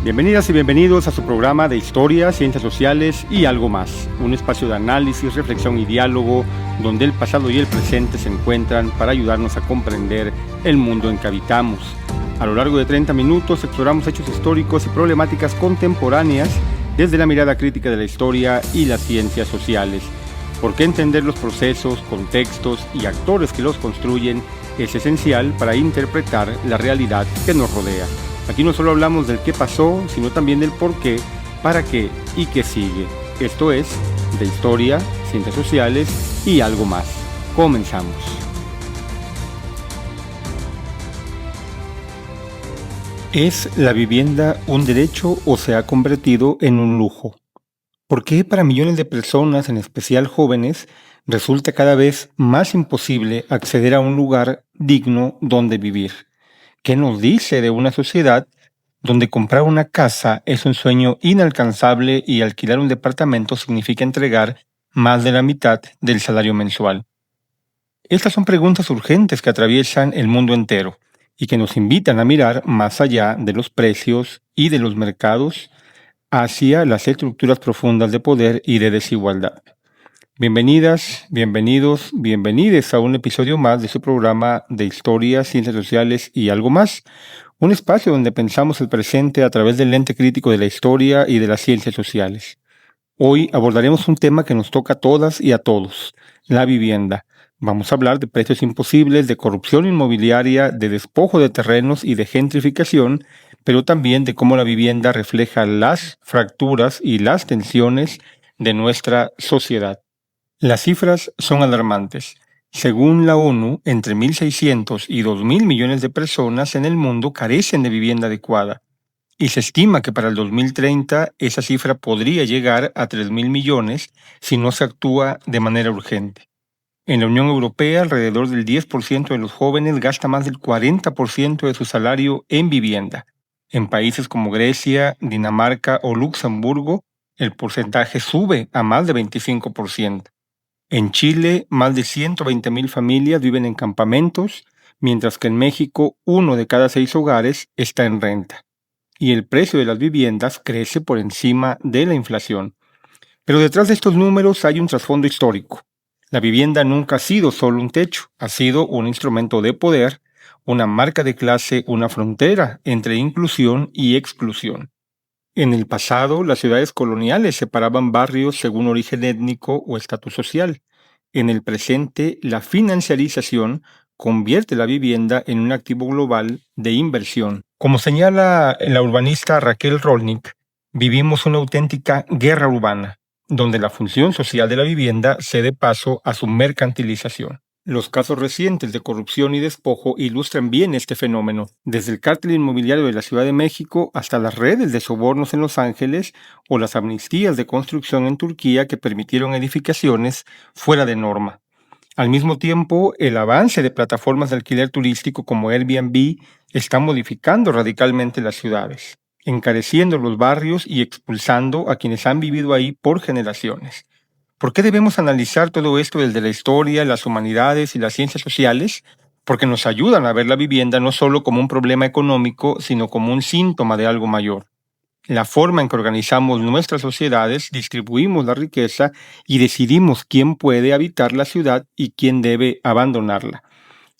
Bienvenidas y bienvenidos a su programa de Historia, Ciencias Sociales y algo más, un espacio de análisis, reflexión y diálogo donde el pasado y el presente se encuentran para ayudarnos a comprender el mundo en que habitamos. A lo largo de 30 minutos exploramos hechos históricos y problemáticas contemporáneas desde la mirada crítica de la historia y las ciencias sociales, porque entender los procesos, contextos y actores que los construyen es esencial para interpretar la realidad que nos rodea. Aquí no solo hablamos del qué pasó, sino también del por qué, para qué y qué sigue. Esto es, de historia, ciencias sociales y algo más. Comenzamos. ¿Es la vivienda un derecho o se ha convertido en un lujo? ¿Por qué para millones de personas, en especial jóvenes, resulta cada vez más imposible acceder a un lugar digno donde vivir? ¿Qué nos dice de una sociedad donde comprar una casa es un sueño inalcanzable y alquilar un departamento significa entregar más de la mitad del salario mensual? Estas son preguntas urgentes que atraviesan el mundo entero y que nos invitan a mirar más allá de los precios y de los mercados hacia las estructuras profundas de poder y de desigualdad. Bienvenidas, bienvenidos, bienvenides a un episodio más de su programa de Historia, Ciencias Sociales y algo más, un espacio donde pensamos el presente a través del lente crítico de la historia y de las ciencias sociales. Hoy abordaremos un tema que nos toca a todas y a todos, la vivienda. Vamos a hablar de precios imposibles, de corrupción inmobiliaria, de despojo de terrenos y de gentrificación, pero también de cómo la vivienda refleja las fracturas y las tensiones de nuestra sociedad. Las cifras son alarmantes. Según la ONU, entre 1.600 y 2.000 millones de personas en el mundo carecen de vivienda adecuada, y se estima que para el 2030 esa cifra podría llegar a 3.000 millones si no se actúa de manera urgente. En la Unión Europea, alrededor del 10% de los jóvenes gasta más del 40% de su salario en vivienda. En países como Grecia, Dinamarca o Luxemburgo, el porcentaje sube a más de 25%. En Chile, más de 120.000 familias viven en campamentos, mientras que en México 1 de cada 6 hogares está en renta. Y el precio de las viviendas crece por encima de la inflación. Pero detrás de estos números hay un trasfondo histórico. La vivienda nunca ha sido solo un techo, ha sido un instrumento de poder, una marca de clase, una frontera entre inclusión y exclusión. En el pasado, las ciudades coloniales separaban barrios según origen étnico o estatus social. En el presente, la financiarización convierte la vivienda en un activo global de inversión. Como señala la urbanista Raquel Rolnick, vivimos una auténtica guerra urbana, donde la función social de la vivienda cede paso a su mercantilización. Los casos recientes de corrupción y despojo ilustran bien este fenómeno, desde el cártel inmobiliario de la Ciudad de México hasta las redes de sobornos en Los Ángeles o las amnistías de construcción en Turquía que permitieron edificaciones fuera de norma. Al mismo tiempo, el avance de plataformas de alquiler turístico como Airbnb está modificando radicalmente las ciudades, encareciendo los barrios y expulsando a quienes han vivido ahí por generaciones. ¿Por qué debemos analizar todo esto desde la historia, las humanidades y las ciencias sociales? Porque nos ayudan a ver la vivienda no solo como un problema económico, sino como un síntoma de algo mayor. La forma en que organizamos nuestras sociedades, distribuimos la riqueza y decidimos quién puede habitar la ciudad y quién debe abandonarla.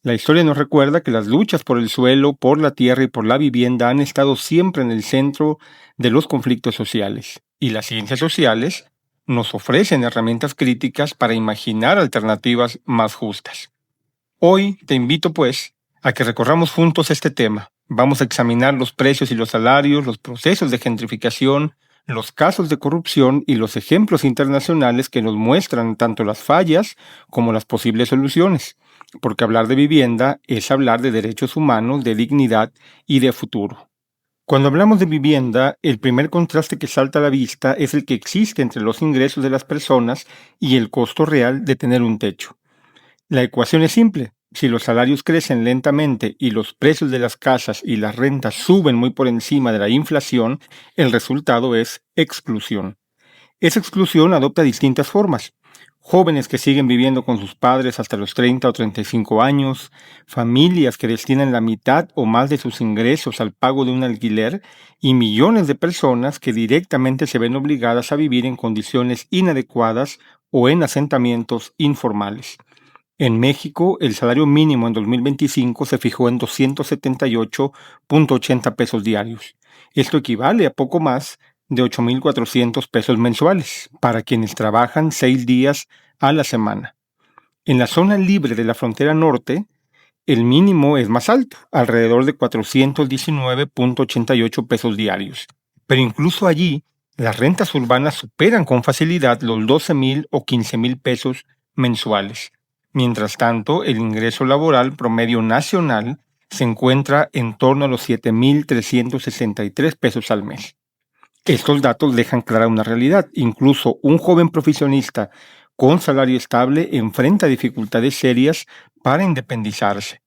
La historia nos recuerda que las luchas por el suelo, por la tierra y por la vivienda han estado siempre en el centro de los conflictos sociales. Y las ciencias sociales nos ofrecen herramientas críticas para imaginar alternativas más justas. Hoy te invito, pues, a que recorramos juntos este tema. Vamos a examinar los precios y los salarios, los procesos de gentrificación, los casos de corrupción y los ejemplos internacionales que nos muestran tanto las fallas como las posibles soluciones. Porque hablar de vivienda es hablar de derechos humanos, de dignidad y de futuro. Cuando hablamos de vivienda, el primer contraste que salta a la vista es el que existe entre los ingresos de las personas y el costo real de tener un techo. La ecuación es simple. Si los salarios crecen lentamente y los precios de las casas y las rentas suben muy por encima de la inflación, el resultado es exclusión. Esa exclusión adopta distintas formas. jóvenes que siguen viviendo con sus padres hasta los 30 o 35 años, familias que destinan la mitad o más de sus ingresos al pago de un alquiler y millones de personas que directamente se ven obligadas a vivir en condiciones inadecuadas o en asentamientos informales. En México, el salario mínimo en 2025 se fijó en 278.80 pesos diarios. Esto equivale a poco más de 8.400 pesos mensuales para quienes trabajan 6 días a la semana. En la zona libre de la frontera norte, el mínimo es más alto, alrededor de 419.88 pesos diarios. Pero incluso allí, las rentas urbanas superan con facilidad los 12,000 o 15,000 pesos mensuales. Mientras tanto, el ingreso laboral promedio nacional se encuentra en torno a los 7,363 pesos al mes. Estos datos dejan clara una realidad. Incluso un joven profesionista con salario estable enfrenta dificultades serias para independizarse.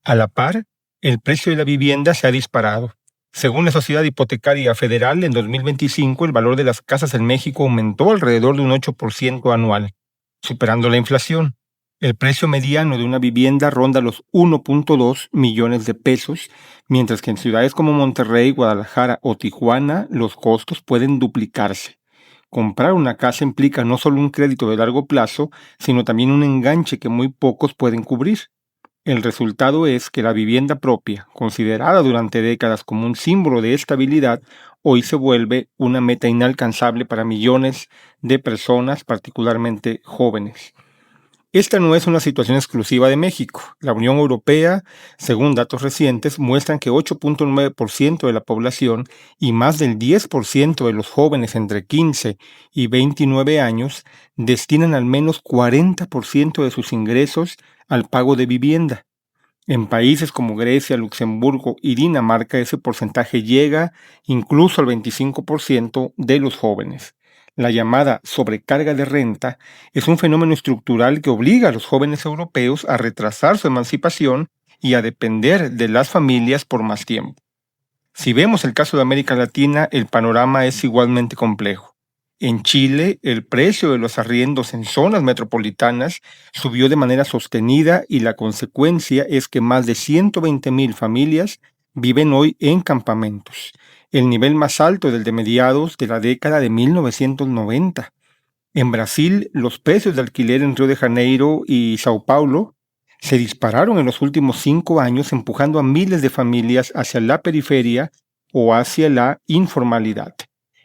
A la par, el precio de la vivienda se ha disparado. Según la Sociedad Hipotecaria Federal, en 2025 el valor de las casas en México aumentó alrededor de un 8% anual, superando la inflación. El precio mediano de una vivienda ronda los 1.2 millones de pesos, mientras que en ciudades como Monterrey, Guadalajara o Tijuana los costos pueden duplicarse. Comprar una casa implica no solo un crédito de largo plazo, sino también un enganche que muy pocos pueden cubrir. El resultado es que la vivienda propia, considerada durante décadas como un símbolo de estabilidad, hoy se vuelve una meta inalcanzable para millones de personas, particularmente jóvenes. Esta no es una situación exclusiva de México. La Unión Europea, según datos recientes, muestran que 8.9% de la población y más del 10% de los jóvenes entre 15 y 29 años destinan al menos 40% de sus ingresos al pago de vivienda. En países como Grecia, Luxemburgo y Dinamarca, ese porcentaje llega incluso al 25% de los jóvenes. La llamada sobrecarga de renta es un fenómeno estructural que obliga a los jóvenes europeos a retrasar su emancipación y a depender de las familias por más tiempo. Si vemos el caso de América Latina, el panorama es igualmente complejo. En Chile, el precio de los arriendos en zonas metropolitanas subió de manera sostenida y la consecuencia es que más de 120,000 familias viven hoy en campamentos, el nivel más alto del de mediados de la década de 1990. En Brasil, los precios de alquiler en Río de Janeiro y Sao Paulo se dispararon en los últimos 5 años, empujando a miles de familias hacia la periferia o hacia la informalidad.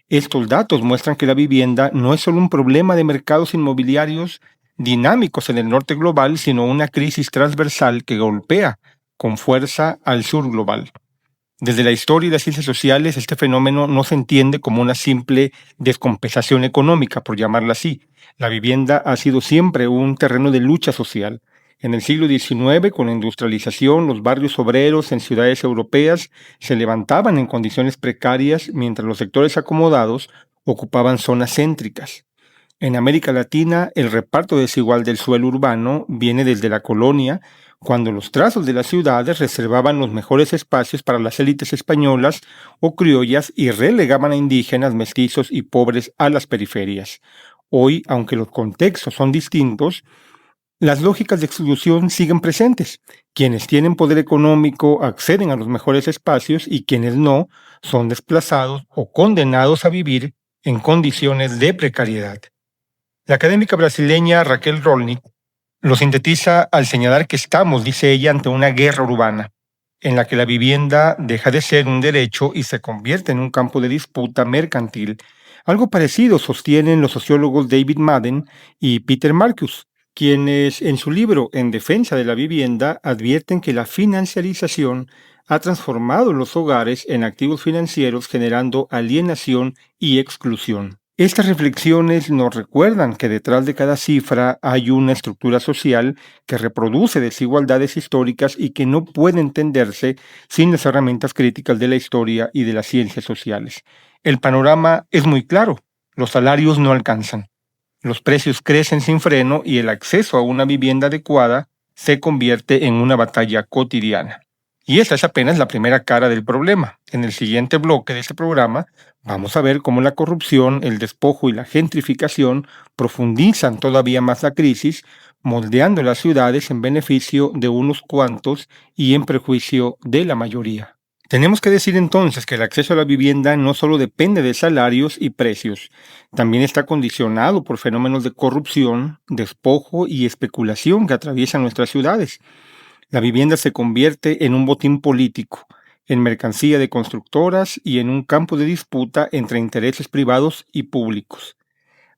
Estos datos muestran que la vivienda no es solo un problema de mercados inmobiliarios dinámicos en el norte global, sino una crisis transversal que golpea con fuerza al sur global. Desde la historia y las ciencias sociales, este fenómeno no se entiende como una simple descompensación económica, por llamarla así. La vivienda ha sido siempre un terreno de lucha social. En el siglo XIX, con la industrialización, los barrios obreros en ciudades europeas se levantaban en condiciones precarias, mientras los sectores acomodados ocupaban zonas céntricas. En América Latina, el reparto desigual del suelo urbano viene desde la colonia, cuando los trazos de las ciudades reservaban los mejores espacios para las élites españolas o criollas y relegaban a indígenas, mestizos y pobres a las periferias. Hoy, aunque los contextos son distintos, las lógicas de exclusión siguen presentes. Quienes tienen poder económico acceden a los mejores espacios y quienes no son desplazados o condenados a vivir en condiciones de precariedad. La académica brasileña Raquel Rolnick lo sintetiza al señalar que estamos, dice ella, ante una guerra urbana, en la que la vivienda deja de ser un derecho y se convierte en un campo de disputa mercantil. Algo parecido sostienen los sociólogos David Madden y Peter Marcus, quienes en su libro En defensa de la vivienda advierten que la financiarización ha transformado los hogares en activos financieros, generando alienación y exclusión. Estas reflexiones nos recuerdan que detrás de cada cifra hay una estructura social que reproduce desigualdades históricas y que no puede entenderse sin las herramientas críticas de la historia y de las ciencias sociales. El panorama es muy claro: los salarios no alcanzan, los precios crecen sin freno y el acceso a una vivienda adecuada se convierte en una batalla cotidiana. Y esta es apenas la primera cara del problema. En el siguiente bloque de este programa vamos a ver cómo la corrupción, el despojo y la gentrificación profundizan todavía más la crisis, moldeando las ciudades en beneficio de unos cuantos y en perjuicio de la mayoría. Tenemos que decir entonces que el acceso a la vivienda no solo depende de salarios y precios, también está condicionado por fenómenos de corrupción, despojo y especulación que atraviesan nuestras ciudades. La vivienda se convierte en un botín político, en mercancía de constructoras y en un campo de disputa entre intereses privados y públicos.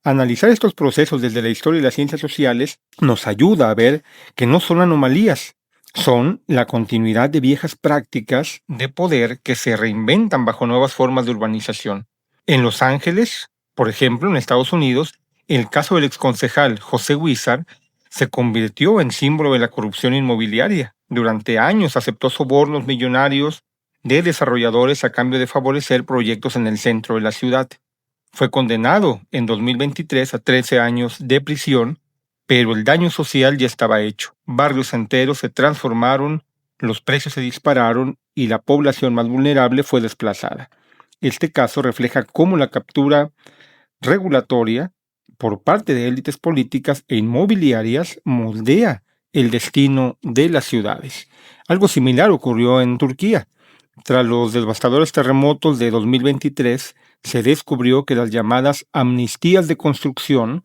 Analizar estos procesos desde la historia y las ciencias sociales nos ayuda a ver que no son anomalías, son la continuidad de viejas prácticas de poder que se reinventan bajo nuevas formas de urbanización. En Los Ángeles, por ejemplo, en Estados Unidos, el caso del exconcejal José Huizar se convirtió en símbolo de la corrupción inmobiliaria. Durante años aceptó sobornos millonarios de desarrolladores a cambio de favorecer proyectos en el centro de la ciudad. Fue condenado en 2023 a 13 años de prisión, pero el daño social ya estaba hecho. Barrios enteros se transformaron, los precios se dispararon y la población más vulnerable fue desplazada. Este caso refleja cómo la captura regulatoria por parte de élites políticas e inmobiliarias moldea el destino de las ciudades. Algo similar ocurrió en Turquía. Tras los devastadores terremotos de 2023, se descubrió que las llamadas amnistías de construcción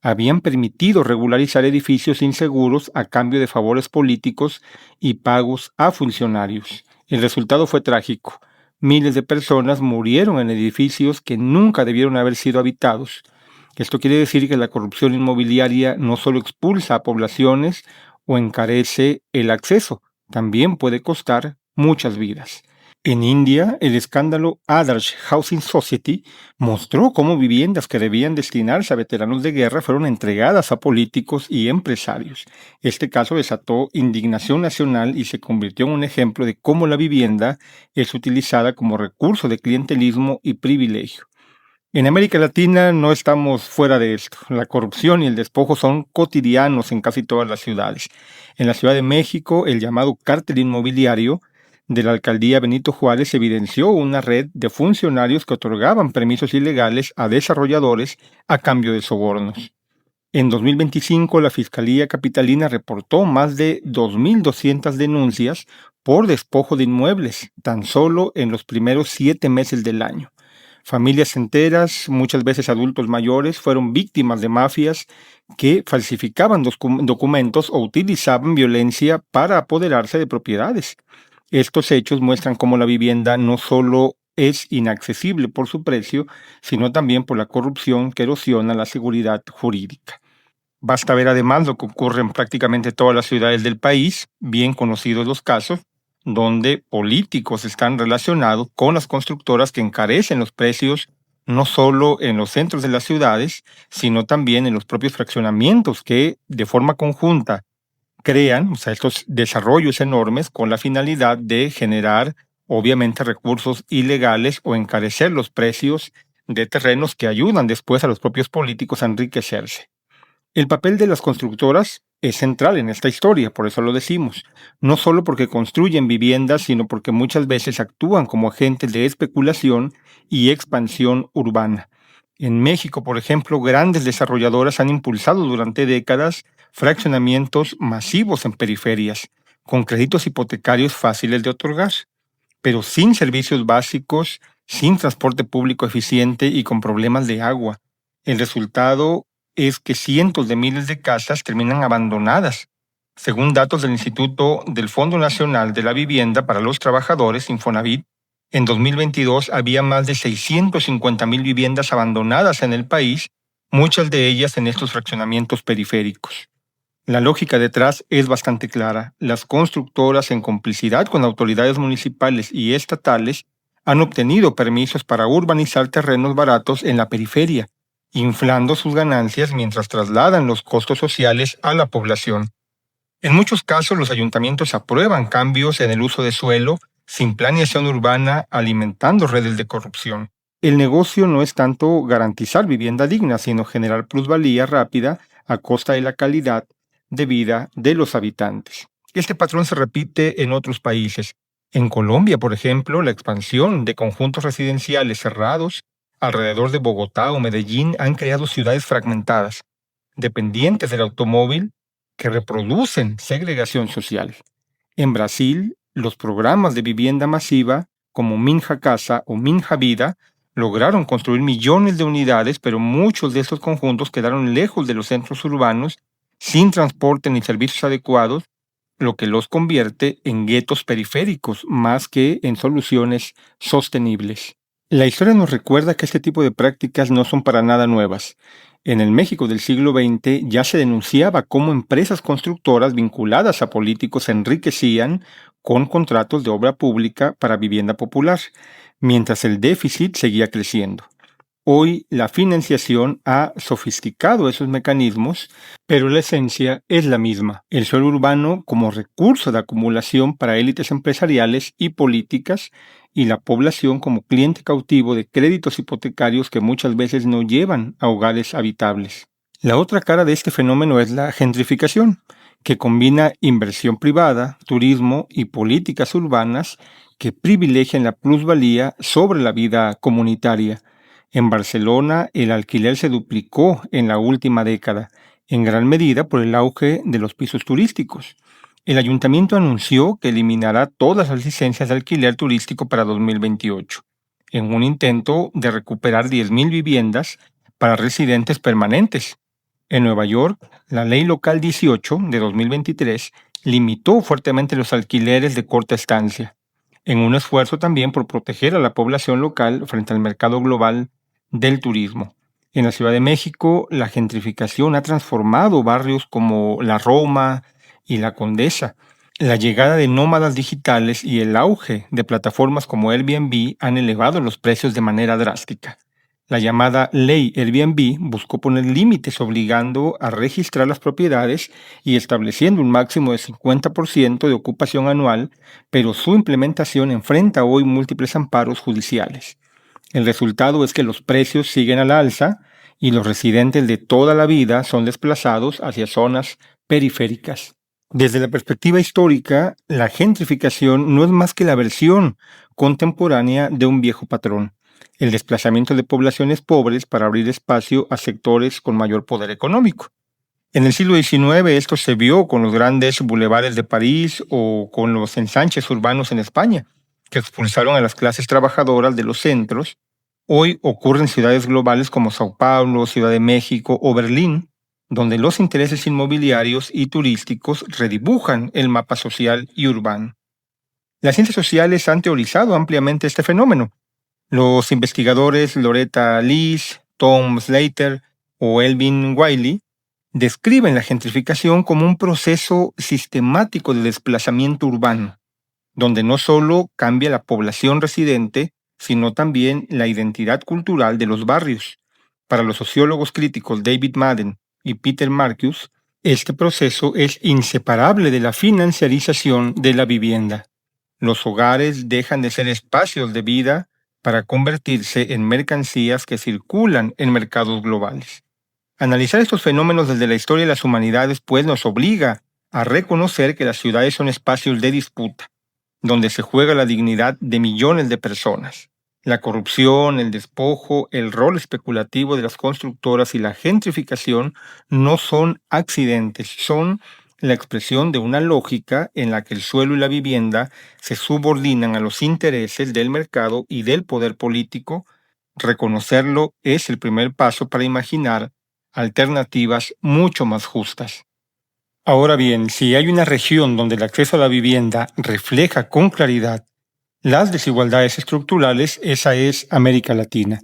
habían permitido regularizar edificios inseguros a cambio de favores políticos y pagos a funcionarios. El resultado fue trágico. Miles de personas murieron en edificios que nunca debieron haber sido habitados. Esto quiere decir que la corrupción inmobiliaria no solo expulsa a poblaciones o encarece el acceso, también puede costar muchas vidas. En India, el escándalo Adarsh Housing Society mostró cómo viviendas que debían destinarse a veteranos de guerra fueron entregadas a políticos y empresarios. Este caso desató indignación nacional y se convirtió en un ejemplo de cómo la vivienda es utilizada como recurso de clientelismo y privilegio. En América Latina no estamos fuera de esto. La corrupción y el despojo son cotidianos en casi todas las ciudades. En la Ciudad de México, el llamado cártel inmobiliario de la alcaldía Benito Juárez evidenció una red de funcionarios que otorgaban permisos ilegales a desarrolladores a cambio de sobornos. En 2025, la Fiscalía Capitalina reportó más de 2.200 denuncias por despojo de inmuebles, tan solo en los primeros 7 meses del año. Familias enteras, muchas veces adultos mayores, fueron víctimas de mafias que falsificaban documentos o utilizaban violencia para apoderarse de propiedades. Estos hechos muestran cómo la vivienda no solo es inaccesible por su precio, sino también por la corrupción que erosiona la seguridad jurídica. Basta ver además lo que ocurre en prácticamente todas las ciudades del país, bien conocidos los casos, donde políticos están relacionados con las constructoras que encarecen los precios no solo en los centros de las ciudades, sino también en los propios fraccionamientos que de forma conjunta crean, o sea, estos desarrollos enormes con la finalidad de generar, obviamente, recursos ilegales o encarecer los precios de terrenos que ayudan después a los propios políticos a enriquecerse. El papel de las constructoras es central en esta historia, por eso lo decimos, no solo porque construyen viviendas, sino porque muchas veces actúan como agentes de especulación y expansión urbana. En México, por ejemplo, grandes desarrolladoras han impulsado durante décadas fraccionamientos masivos en periferias, con créditos hipotecarios fáciles de otorgar, pero sin servicios básicos, sin transporte público eficiente y con problemas de agua. El resultado es que cientos de miles de casas terminan abandonadas. Según datos del Instituto del Fondo Nacional de la Vivienda para los Trabajadores, Infonavit, en 2022 había más de 650,000 viviendas abandonadas en el país, muchas de ellas en estos fraccionamientos periféricos. La lógica detrás es bastante clara. Las constructoras, en complicidad con autoridades municipales y estatales, han obtenido permisos para urbanizar terrenos baratos en la periferia, inflando sus ganancias mientras trasladan los costos sociales a la población. En muchos casos, los ayuntamientos aprueban cambios en el uso de suelo sin planeación urbana, alimentando redes de corrupción. El negocio no es tanto garantizar vivienda digna, sino generar plusvalía rápida a costa de la calidad de vida de los habitantes. Este patrón se repite en otros países. En Colombia, por ejemplo, la expansión de conjuntos residenciales cerrados alrededor de Bogotá o Medellín han creado ciudades fragmentadas, dependientes del automóvil, que reproducen segregación social. En Brasil, los programas de vivienda masiva, como Minha Casa o Minha Vida, lograron construir millones de unidades, pero muchos de estos conjuntos quedaron lejos de los centros urbanos, sin transporte ni servicios adecuados, lo que los convierte en guetos periféricos más que en soluciones sostenibles. La historia nos recuerda que este tipo de prácticas no son para nada nuevas. En el México del siglo XX ya se denunciaba cómo empresas constructoras vinculadas a políticos se enriquecían con contratos de obra pública para vivienda popular, mientras el déficit seguía creciendo. Hoy la financiación ha sofisticado esos mecanismos, pero la esencia es la misma: el suelo urbano como recurso de acumulación para élites empresariales y políticas, y la población como cliente cautivo de créditos hipotecarios que muchas veces no llevan a hogares habitables. La otra cara de este fenómeno es la gentrificación, que combina inversión privada, turismo y políticas urbanas que privilegian la plusvalía sobre la vida comunitaria. En Barcelona, el alquiler se duplicó en la última década, en gran medida por el auge de los pisos turísticos. El ayuntamiento anunció que eliminará todas las licencias de alquiler turístico para 2028, en un intento de recuperar 10.000 viviendas para residentes permanentes. En Nueva York, la Ley Local 18 de 2023 limitó fuertemente los alquileres de corta estancia, en un esfuerzo también por proteger a la población local frente al mercado global del turismo. En la Ciudad de México, la gentrificación ha transformado barrios como la Roma y la Condesa. La llegada de nómadas digitales y el auge de plataformas como Airbnb han elevado los precios de manera drástica. La llamada Ley Airbnb buscó poner límites obligando a registrar las propiedades y estableciendo un máximo de 50% de ocupación anual, pero su implementación enfrenta hoy múltiples amparos judiciales. El resultado es que los precios siguen al alza y los residentes de toda la vida son desplazados hacia zonas periféricas. Desde la perspectiva histórica, la gentrificación no es más que la versión contemporánea de un viejo patrón: el desplazamiento de poblaciones pobres para abrir espacio a sectores con mayor poder económico. En el siglo XIX esto se vio con los grandes bulevares de París o con los ensanches urbanos en España, que expulsaron a las clases trabajadoras de los centros. Hoy ocurre en ciudades globales como Sao Paulo, Ciudad de México o Berlín, donde los intereses inmobiliarios y turísticos redibujan el mapa social y urbano. Las ciencias sociales han teorizado ampliamente este fenómeno. Los investigadores Loretta Lees, Tom Slater o Elvin Wiley describen la gentrificación como un proceso sistemático de desplazamiento urbano, donde no solo cambia la población residente, sino también la identidad cultural de los barrios. Para los sociólogos críticos David Madden y Peter Marcus, este proceso es inseparable de la financiarización de la vivienda. Los hogares dejan de ser espacios de vida para convertirse en mercancías que circulan en mercados globales. Analizar estos fenómenos desde la historia de las humanidades, pues, nos obliga a reconocer que las ciudades son espacios de disputa, donde se juega la dignidad de millones de personas. La corrupción, el despojo, el rol especulativo de las constructoras y la gentrificación no son accidentes, son la expresión de una lógica en la que el suelo y la vivienda se subordinan a los intereses del mercado y del poder político. Reconocerlo es el primer paso para imaginar alternativas mucho más justas. Ahora bien, si hay una región donde el acceso a la vivienda refleja con claridad las desigualdades estructurales, esa es América Latina.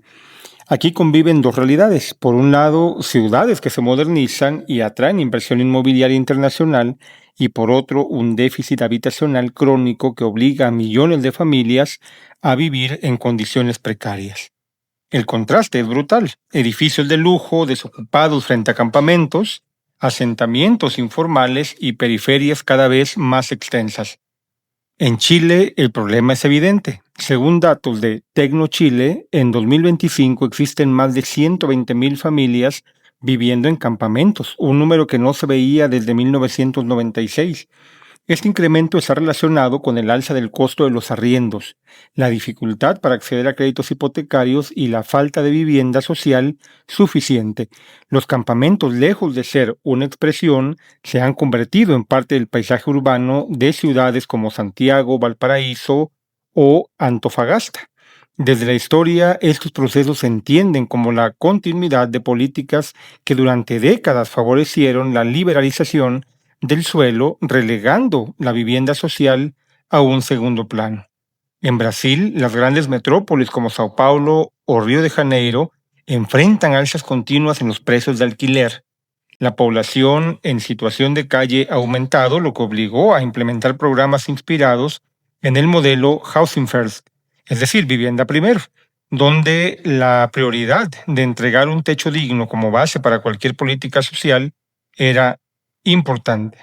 Aquí conviven dos realidades: por un lado, ciudades que se modernizan y atraen inversión inmobiliaria internacional, y por otro, un déficit habitacional crónico que obliga a millones de familias a vivir en condiciones precarias. El contraste es brutal: edificios de lujo desocupados frente a campamentos, asentamientos informales y periferias cada vez más extensas. En Chile, el problema es evidente. Según datos de Tecnochile, en 2025 existen más de 120.000 familias viviendo en campamentos, un número que no se veía desde 1996. Este incremento está relacionado con el alza del costo de los arriendos, la dificultad para acceder a créditos hipotecarios y la falta de vivienda social suficiente. Los campamentos, lejos de ser una expresión, se han convertido en parte del paisaje urbano de ciudades como Santiago, Valparaíso o Antofagasta. Desde la historia, estos procesos se entienden como la continuidad de políticas que durante décadas favorecieron la liberalización del suelo, relegando la vivienda social a un segundo plano. En Brasil, las grandes metrópolis como Sao Paulo o Río de Janeiro enfrentan alzas continuas en los precios de alquiler. La población en situación de calle ha aumentado, lo que obligó a implementar programas inspirados en el modelo Housing First, es decir, vivienda primero, donde la prioridad de entregar un techo digno como base para cualquier política social era importante.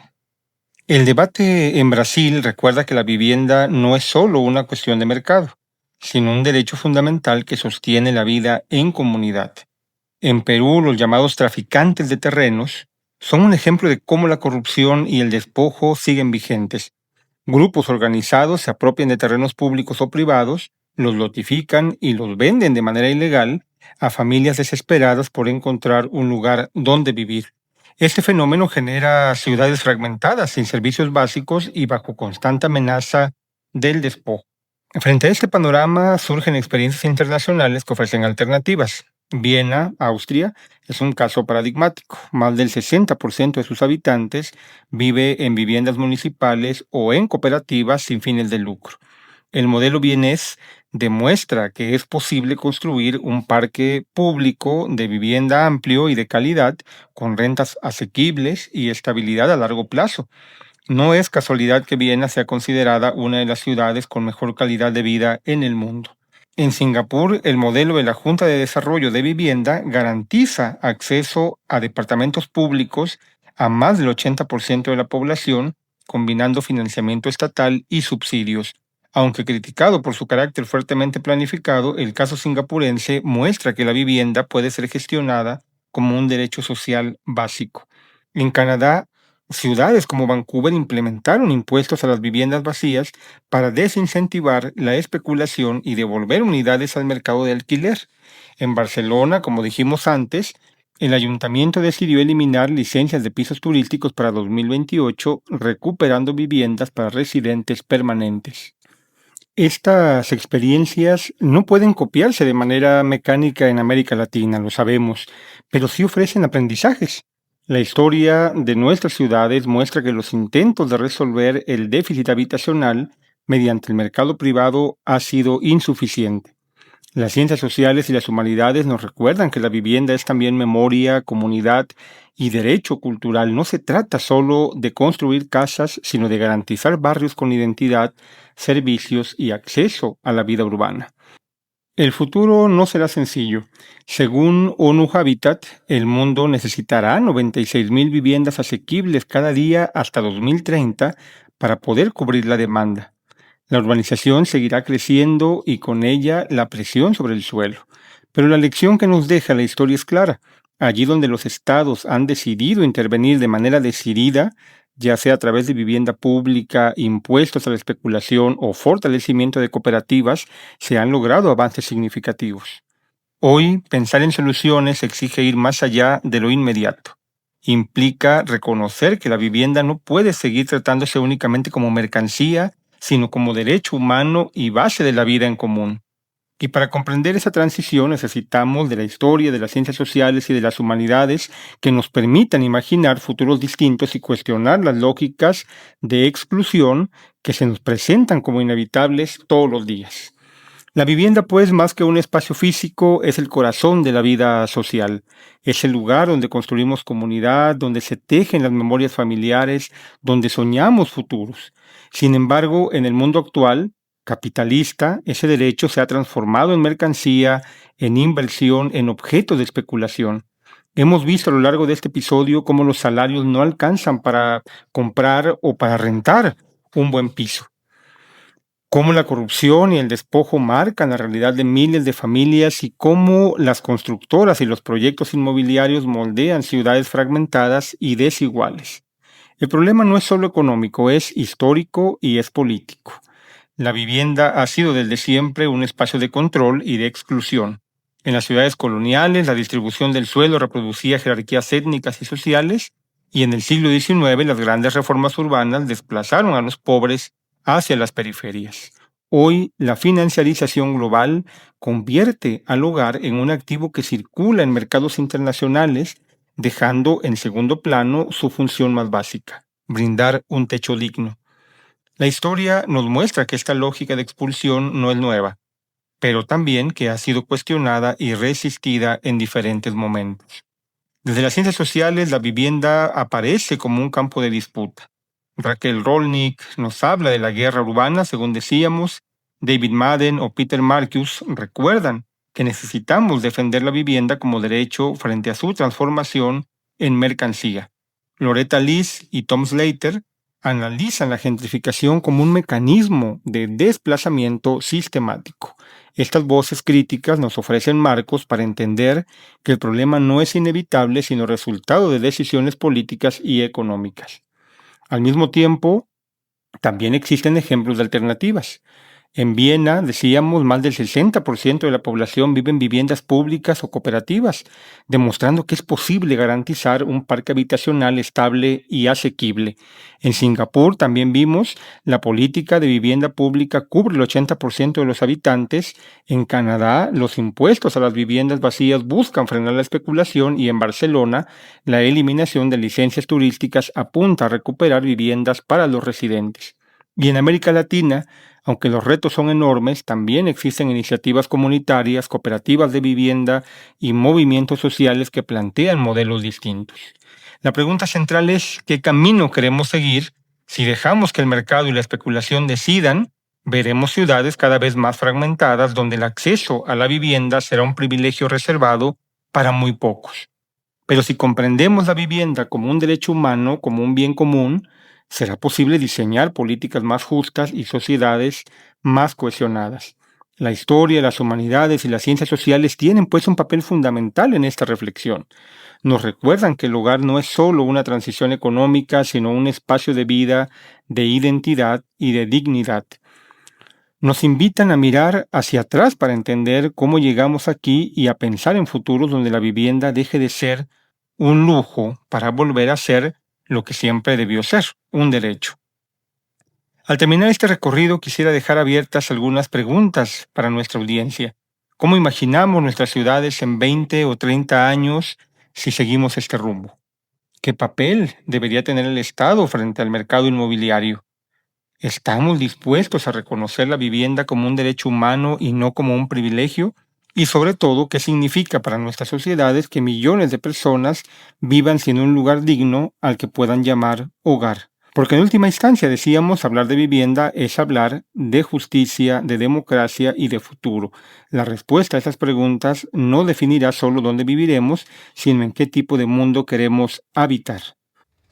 El debate en Brasil recuerda que la vivienda no es solo una cuestión de mercado, sino un derecho fundamental que sostiene la vida en comunidad. En Perú, los llamados traficantes de terrenos son un ejemplo de cómo la corrupción y el despojo siguen vigentes. Grupos organizados se apropian de terrenos públicos o privados, los lotifican y los venden de manera ilegal a familias desesperadas por encontrar un lugar donde vivir. Este fenómeno genera ciudades fragmentadas, sin servicios básicos y bajo constante amenaza del despojo. Frente a este panorama surgen experiencias internacionales que ofrecen alternativas. Viena, Austria, es un caso paradigmático. Más del 60% de sus habitantes vive en viviendas municipales o en cooperativas sin fines de lucro. El modelo vienés demuestra que es posible construir un parque público de vivienda amplio y de calidad, con rentas asequibles y estabilidad a largo plazo. No es casualidad que Viena sea considerada una de las ciudades con mejor calidad de vida en el mundo. En Singapur, el modelo de la Junta de Desarrollo de Vivienda garantiza acceso a departamentos públicos a más del 80% de la población, combinando financiamiento estatal y subsidios. Aunque criticado por su carácter fuertemente planificado, el caso singapurense muestra que la vivienda puede ser gestionada como un derecho social básico. En Canadá, ciudades como Vancouver implementaron impuestos a las viviendas vacías para desincentivar la especulación y devolver unidades al mercado de alquiler. En Barcelona, como dijimos antes, el ayuntamiento decidió eliminar licencias de pisos turísticos para 2028, recuperando viviendas para residentes permanentes. Estas experiencias no pueden copiarse de manera mecánica en América Latina, lo sabemos, pero sí ofrecen aprendizajes. La historia de nuestras ciudades muestra que los intentos de resolver el déficit habitacional mediante el mercado privado ha sido insuficiente. Las ciencias sociales y las humanidades nos recuerdan que la vivienda es también memoria, comunidad y derecho cultural. No se trata solo de construir casas, sino de garantizar barrios con identidad, servicios y acceso a la vida urbana. El futuro no será sencillo. Según ONU Habitat, el mundo necesitará 96,000 viviendas asequibles cada día hasta 2030 para poder cubrir la demanda. La urbanización seguirá creciendo y con ella la presión sobre el suelo. Pero la lección que nos deja la historia es clara. Allí donde los estados han decidido intervenir de manera decidida, ya sea a través de vivienda pública, impuestos a la especulación o fortalecimiento de cooperativas, se han logrado avances significativos. Hoy, pensar en soluciones exige ir más allá de lo inmediato. Implica reconocer que la vivienda no puede seguir tratándose únicamente como mercancía, sino como derecho humano y base de la vida en común. Y para comprender esa transición necesitamos de la historia, de las ciencias sociales y de las humanidades que nos permitan imaginar futuros distintos y cuestionar las lógicas de exclusión que se nos presentan como inevitables todos los días. La vivienda, pues, más que un espacio físico, es el corazón de la vida social. Es el lugar donde construimos comunidad, donde se tejen las memorias familiares, donde soñamos futuros. Sin embargo, en el mundo actual, capitalista, ese derecho se ha transformado en mercancía, en inversión, en objeto de especulación. Hemos visto a lo largo de este episodio cómo los salarios no alcanzan para comprar o para rentar un buen piso, cómo la corrupción y el despojo marcan la realidad de miles de familias y cómo las constructoras y los proyectos inmobiliarios moldean ciudades fragmentadas y desiguales. El problema no es solo económico, es histórico y es político. La vivienda ha sido desde siempre un espacio de control y de exclusión. En las ciudades coloniales, la distribución del suelo reproducía jerarquías étnicas y sociales, y en el siglo XIX las grandes reformas urbanas desplazaron a los pobres hacia las periferias. Hoy, la financiarización global convierte al hogar en un activo que circula en mercados internacionales, dejando en segundo plano su función más básica, brindar un techo digno. La historia nos muestra que esta lógica de expulsión no es nueva, pero también que ha sido cuestionada y resistida en diferentes momentos. Desde las ciencias sociales, la vivienda aparece como un campo de disputa. Raquel Rolnick nos habla de la guerra urbana, según decíamos. David Madden o Peter Marcus recuerdan que necesitamos defender la vivienda como derecho frente a su transformación en mercancía. Loretta Lyss y Tom Slater analizan la gentrificación como un mecanismo de desplazamiento sistemático. Estas voces críticas nos ofrecen marcos para entender que el problema no es inevitable, sino resultado de decisiones políticas y económicas. Al mismo tiempo, también existen ejemplos de alternativas. En Viena, decíamos, más del 60% de la población vive en viviendas públicas o cooperativas, demostrando que es posible garantizar un parque habitacional estable y asequible. En Singapur también vimos la política de vivienda pública cubre el 80% de los habitantes. En Canadá, los impuestos a las viviendas vacías buscan frenar la especulación y en Barcelona, la eliminación de licencias turísticas apunta a recuperar viviendas para los residentes. Y en América Latina, aunque los retos son enormes, también existen iniciativas comunitarias, cooperativas de vivienda y movimientos sociales que plantean modelos distintos. La pregunta central es ¿qué camino queremos seguir? Si dejamos que el mercado y la especulación decidan, veremos ciudades cada vez más fragmentadas donde el acceso a la vivienda será un privilegio reservado para muy pocos. Pero si comprendemos la vivienda como un derecho humano, como un bien común, será posible diseñar políticas más justas y sociedades más cohesionadas. La historia, las humanidades y las ciencias sociales tienen pues un papel fundamental en esta reflexión. Nos recuerdan que el hogar no es solo una transición económica, sino un espacio de vida, de identidad y de dignidad. Nos invitan a mirar hacia atrás para entender cómo llegamos aquí y a pensar en futuros donde la vivienda deje de ser un lujo para volver a ser lo que siempre debió ser, un derecho. Al terminar este recorrido quisiera dejar abiertas algunas preguntas para nuestra audiencia. ¿Cómo imaginamos nuestras ciudades en 20 o 30 años si seguimos este rumbo? ¿Qué papel debería tener el Estado frente al mercado inmobiliario? ¿Estamos dispuestos a reconocer la vivienda como un derecho humano y no como un privilegio? Y sobre todo, ¿qué significa para nuestras sociedades que millones de personas vivan sin un lugar digno al que puedan llamar hogar? Porque en última instancia, decíamos, hablar de vivienda es hablar de justicia, de democracia y de futuro. La respuesta a estas preguntas no definirá solo dónde viviremos, sino en qué tipo de mundo queremos habitar.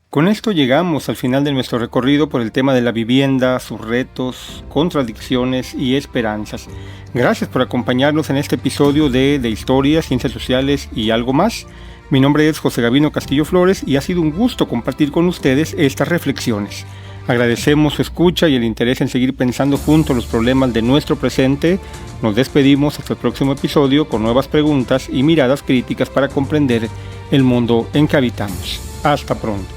Con esto llegamos al final de nuestro recorrido por el tema de la vivienda, sus retos, contradicciones y esperanzas. Gracias por acompañarnos en este episodio de Historia, Ciencias Sociales y algo más. Mi nombre es José Gavino Castillo Flores y ha sido un gusto compartir con ustedes estas reflexiones. Agradecemos su escucha y el interés en seguir pensando juntos los problemas de nuestro presente. Nos despedimos hasta el próximo episodio con nuevas preguntas y miradas críticas para comprender el mundo en que habitamos. Hasta pronto.